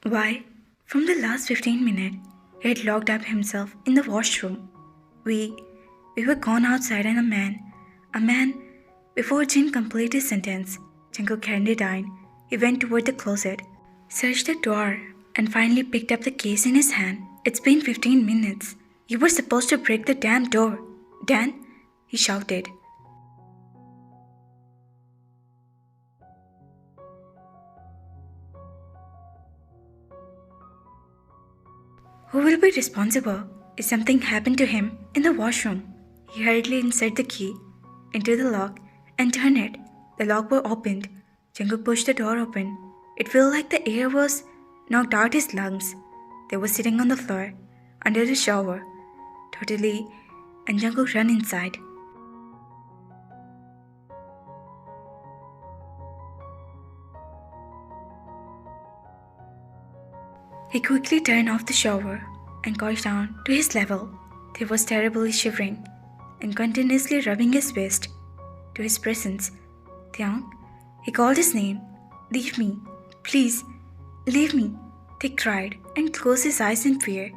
Why? From the last 15 minutes, he had locked up himself in the washroom. We we were gone outside and a man, before Jin completed his sentence, Jungkook handed in. He went toward the closet, searched the drawer, and finally picked up the case in his hand. It's been 15 minutes. You were supposed to break the damn door. Dan, he shouted. Who will be responsible if something happened to him in the washroom? He hurriedly inserted the key into the lock and turned it. The lock was opened. Jungkook pushed the door open. It felt like the air was knocked out his lungs. They were sitting on the floor under the shower, totally, and Jungkook ran inside. He quickly turned off the shower and got down to his level. He was terribly shivering and continuously rubbing his waist to his presence. Taehyung, he called his name. Leave me, please, leave me. They cried and closed his eyes in fear.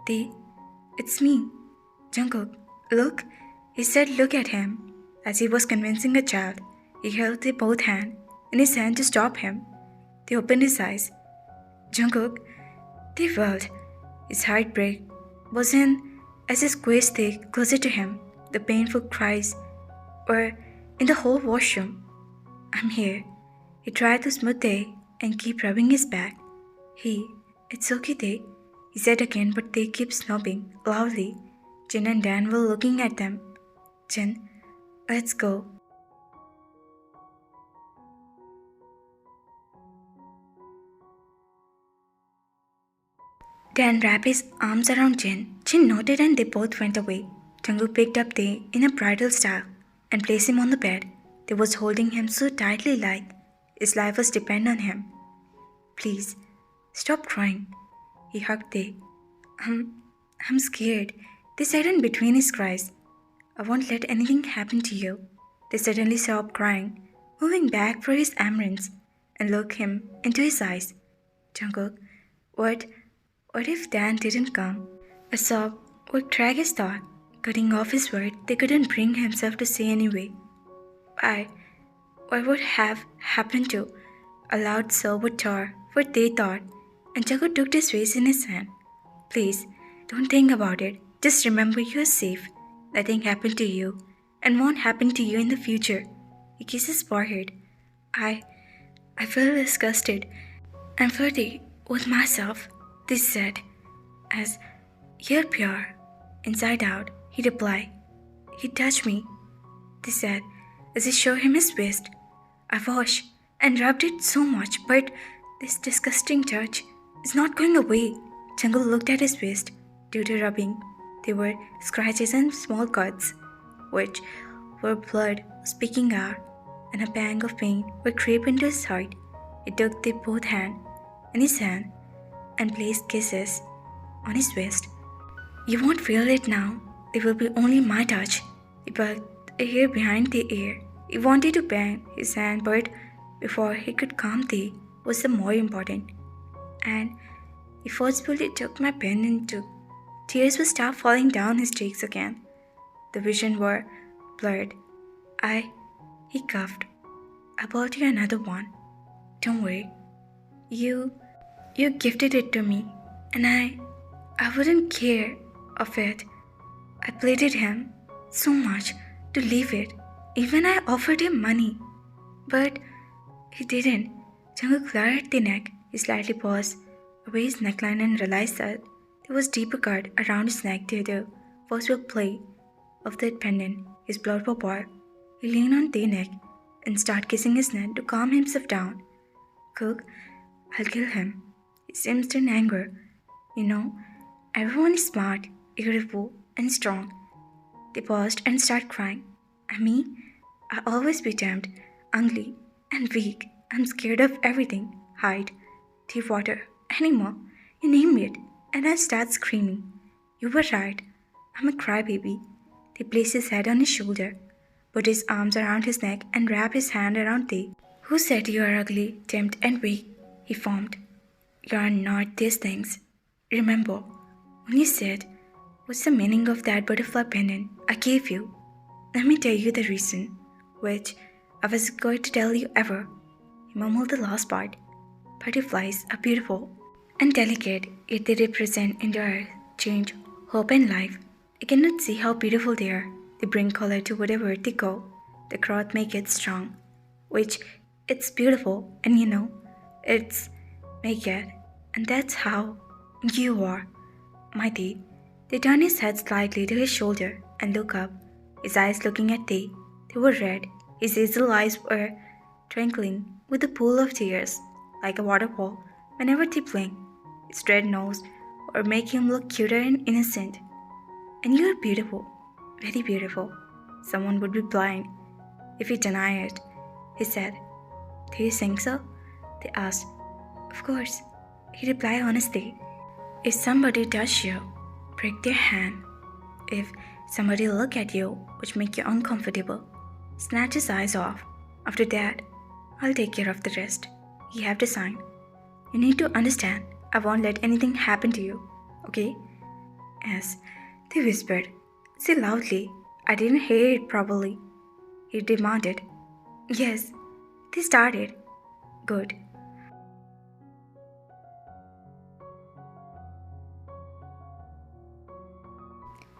It's me. Jungkook, look. He said, look at him. As he was convincing a child, he held their both hands in his hand to stop him. They opened his eyes. Jungkook, they whirled. His heartbreak was in as he squeezed they closer to him. The painful cries were in the whole washroom. I'm here. He tried to smooth Tae and keep rubbing his back. It's okay, Tae, he said again, but they kept sobbing loudly. Jin and Dan were looking at them. Jin, let's go. Dan wrapped his arms around Jin. Jin nodded and they both went away. Jungkook picked up Tae in a bridal style and placed him on the bed. They was holding him so tightly like his life was depend on him. Please, stop crying. He hugged Tae. I'm scared. They said in between his cries. I won't let anything happen to you. They suddenly stopped crying, moving back for his embrace, and looked him into his eyes. Jungkook, what if Dan didn't come? A sob would drag his thought, cutting off his word they couldn't bring himself to say anyway. What would have happened to? A loud sob would tear what they thought, and Jungkook took his face in his hand. Please, don't think about it. Just remember you are safe. Nothing happened to you, and won't happen to you in the future. He kissed his forehead. I feel disgusted and flirty with myself, they said, as you're pure. Inside out, he replied. He touched me, they said, as he showed him his waist. I washed and rubbed it so much, but this disgusting touch is not going away. Jungkook looked at his waist. Due to rubbing, there were scratches and small cuts, which were blood speaking out, and a pang of pain would creep into his heart. He took their both hands in his hand and placed kisses on his waist. You won't feel it now. It will be only my touch. He put a hair behind the ear. He wanted to bang his hand, but before he could calm Tae was the more important. And he forcefully took my pen and took. Tears would start falling down his cheeks again. The vision were blurred. He coughed. I bought you another one. Don't worry. You gifted it to me, and I wouldn't care of it. I pleaded him so much to leave it. Even I offered him money. But he didn't. Jungkook glared at the neck. He slightly paused, away his neckline, and realized that there was deeper cut around his neck due to the forceful play of the pendant. His blood was boiled. He leaned on Tae's neck and started kissing his neck to calm himself down. Cook, I'll kill him. He seemed in anger. You know, everyone is smart, irritable, and strong. They paused and started crying. Me? I always be damned, ugly, and weak. I'm scared of everything. Hide, thief water, animal, you name it. And I start screaming. You were right. I'm a crybaby. They placed his head on his shoulder, put his arms around his neck, and wrapped his hand around Tae. Who said you are ugly, timid, and weak? He foamed. You are not these things. Remember, when you said, "What's the meaning of that butterfly pendant I gave you?" Let me tell you the reason, which I was going to tell you ever. He mumbled the last part. Butterflies are beautiful and delicate, yet they represent endurance, change, hope, and life. You cannot see how beautiful they are. They bring color to whatever they go. The growth makes it strong, which it's beautiful, and it's make it, and that's how you are, mighty. They turned his head slightly to his shoulder and looked up, his eyes looking at Tay. They were red. His hazel eyes were twinkling with a pool of tears, like a waterfall whenever they blinked. His red nose would make him look cuter and innocent. And you are beautiful, very beautiful. Someone would be blind if you deny it, he said. Do you think so? They asked. Of course, he replied honestly. If somebody touch you, break their hand. If somebody look at you, which make you uncomfortable, snatch his eyes off. After that, I'll take care of the rest. You have to sign. You need to understand, I won't let anything happen to you, okay? Yes, they whispered. Say loudly. I didn't hear it properly. He demanded. Yes, they started. Good.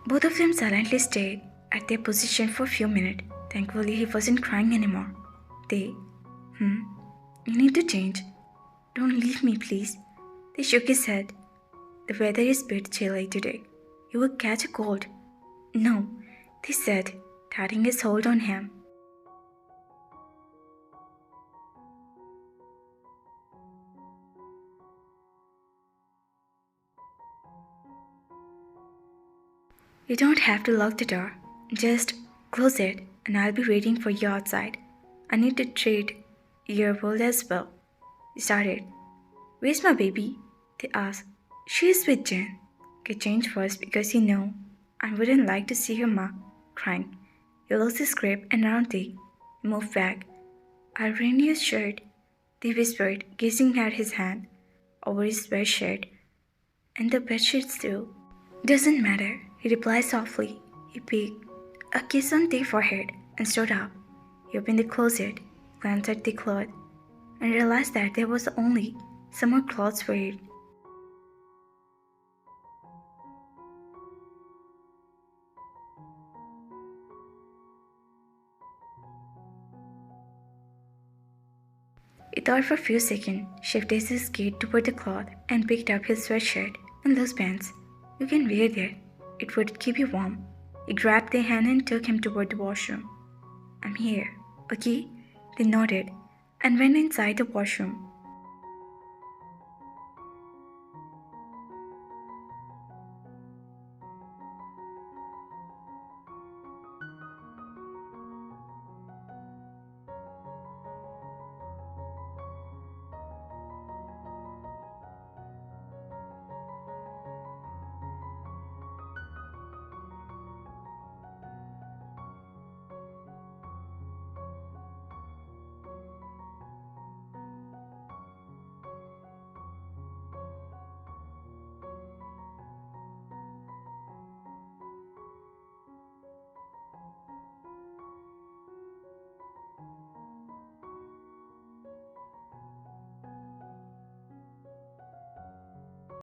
Both of them silently stayed at their position for a few minutes. Thankfully, he wasn't crying anymore. They, you need to change. Don't leave me, please. They shook his head. The weather is a bit chilly today. You will catch a cold. No, they said, tightening his hold on him. You don't have to lock the door. Just close it and I'll be waiting for you outside. I need to treat your world as well. He started. Where's my baby? They asked. She is with Jen. Get changed first because I wouldn't like to see her ma crying. He lost his grip and around They moved back. I'll ruin your shirt, they whispered, gazing at his hand over his sweatshirt and the bedsheets too. Doesn't matter, he replied softly. He peeked a kiss on Tay's forehead and stood up. He opened the closet, glanced at the cloth, and realized that there was only some more clothes for it. He thought for a few seconds, shifted his gaze toward the cloth, and picked up his sweatshirt and those pants. You can wear that. It would keep you warm. He grabbed their hand and took him toward the washroom. I'm here, okay? They nodded and went inside the washroom.